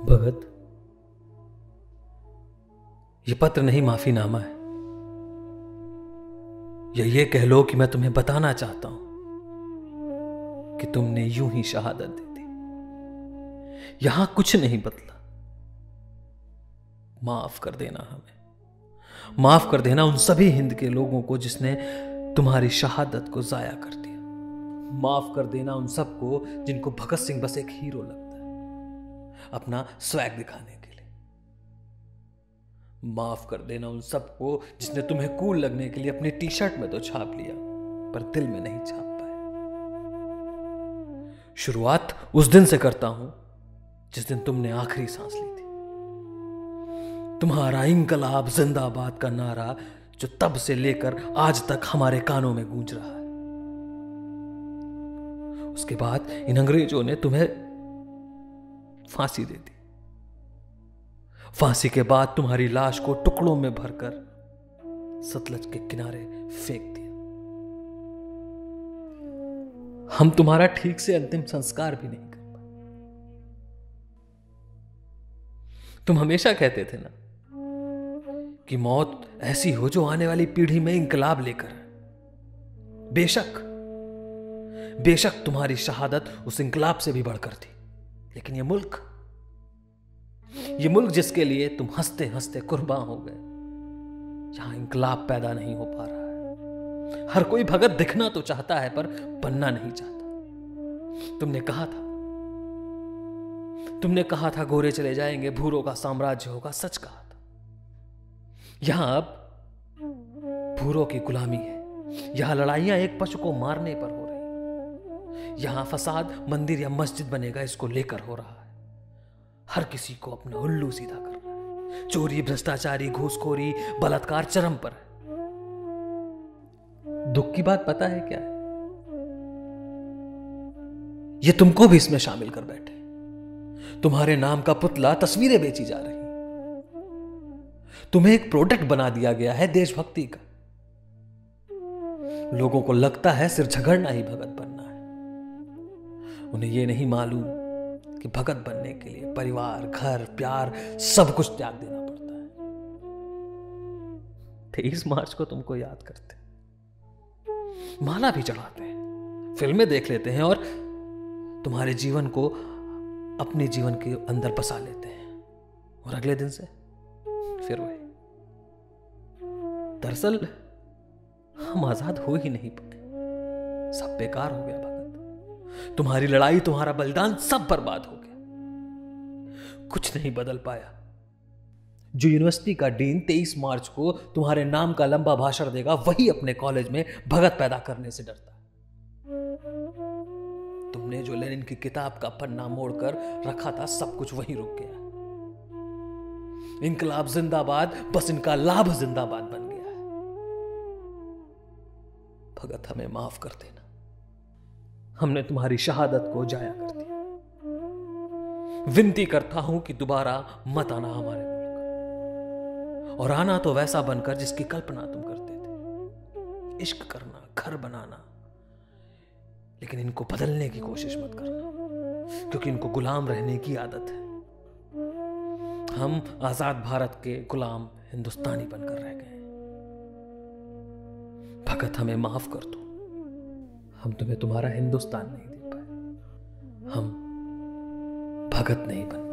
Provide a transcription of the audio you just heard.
भगत, ये पत्र नहीं माफीनामा है। या ये कह लो कि मैं तुम्हें बताना चाहता हूं कि तुमने यूं ही शहादत दे दी। यहां कुछ नहीं बदला। माफ कर देना हमें, माफ कर देना उन सभी हिंद के लोगों को जिसने तुम्हारी शहादत को जाया कर दिया। माफ कर देना उन सबको जिनको भगत सिंह बस एक हीरो लगता है अपना स्वैग दिखाने के लिए। माफ कर देना उन सबको जिसने तुम्हें कूल लगने के लिए अपनी टी शर्ट में तो छाप लिया पर दिल में नहीं छाप पाए। शुरुआत उस दिन से करता हूं जिस दिन तुमने आखिरी सांस ली थी। तुम्हारा इंकलाब जिंदाबाद का नारा जो तब से लेकर आज तक हमारे कानों में गूंज रहा है। उसके बाद इन अंग्रेजों ने तुम्हें फांसी दे दी। फांसी के बाद तुम्हारी लाश को टुकड़ों में भरकर सतलज के किनारे फेंक दिया। हम तुम्हारा ठीक से अंतिम संस्कार भी नहीं कर पाए। तुम हमेशा कहते थे ना कि मौत ऐसी हो जो आने वाली पीढ़ी में इंकलाब लेकर आए। बेशक बेशक तुम्हारी शहादत उस इंकलाब से भी बढ़कर थी, लेकिन ये मुल्क जिसके लिए तुम हंसते हंसते कुर्बान हो गए, जहां इंकलाब पैदा नहीं हो पा रहा है। हर कोई भगत दिखना तो चाहता है पर बनना नहीं चाहता। तुमने कहा था गोरे चले जाएंगे, भूरों का साम्राज्य होगा। सच कहा था। यहां अब भूरों की गुलामी है। यहां लड़ाइयां एक पशु को मारने पर हो रही। यहां फसाद मंदिर या मस्जिद बनेगा इसको लेकर हो रहा है। हर किसी को अपना उल्लू सीधा कर रहा है। चोरी, भ्रष्टाचारी, घूसखोरी, बलात्कार चरम पर है। दुख की बात पता है क्या है? ये तुमको भी इसमें शामिल कर बैठे। तुम्हारे नाम का पुतला, तस्वीरें बेची जा रही। तुम्हें एक प्रोडक्ट बना दिया गया है देशभक्ति का। लोगों को लगता है सिर्फ झगड़ना ही भगत बनना है। उन्हें यह नहीं मालूम कि भगत बनने के लिए परिवार, घर, प्यार सब कुछ त्याग देना पड़ता है। 23 मार्च को तुमको याद करते, माला भी चढ़ाते हैं, फिल्में देख लेते हैं और तुम्हारे जीवन को अपने जीवन के अंदर बसा लेते हैं। और अगले दिन से फिर वही। दरअसल हम आजाद हो ही नहीं पाए। सब बेकार हो गया भगत। तुम्हारी लड़ाई, तुम्हारा बलिदान सब बर्बाद हो गया। कुछ नहीं बदल पाया। जो यूनिवर्सिटी का डीन 23 मार्च को तुम्हारे नाम का लंबा भाषण देगा, वही अपने कॉलेज में भगत पैदा करने से डरता है। तुमने जो लेनिन की किताब का पन्ना मोड़कर रखा था, सब कुछ वहीं रुक गया। इंकलाब जिंदाबाद बस इनका लाभ जिंदाबाद बन गया है। भगत, हमें माफ कर देना। हमने तुम्हारी शहादत को जाया कर दिया। विनती करता हूं कि दोबारा मत आना हमारे मुल्क, और आना तो वैसा बनकर जिसकी कल्पना तुम करते थे। इश्क करना, घर बनाना, लेकिन इनको बदलने की कोशिश मत करना, क्योंकि इनको गुलाम रहने की आदत है। हम आजाद भारत के गुलाम हिंदुस्तानी बनकर रह गए। भगत, हमें माफ कर दो। हम तुम्हें तुम्हारा हिंदुस्तान नहीं दे पाए। हम भगत नहीं बन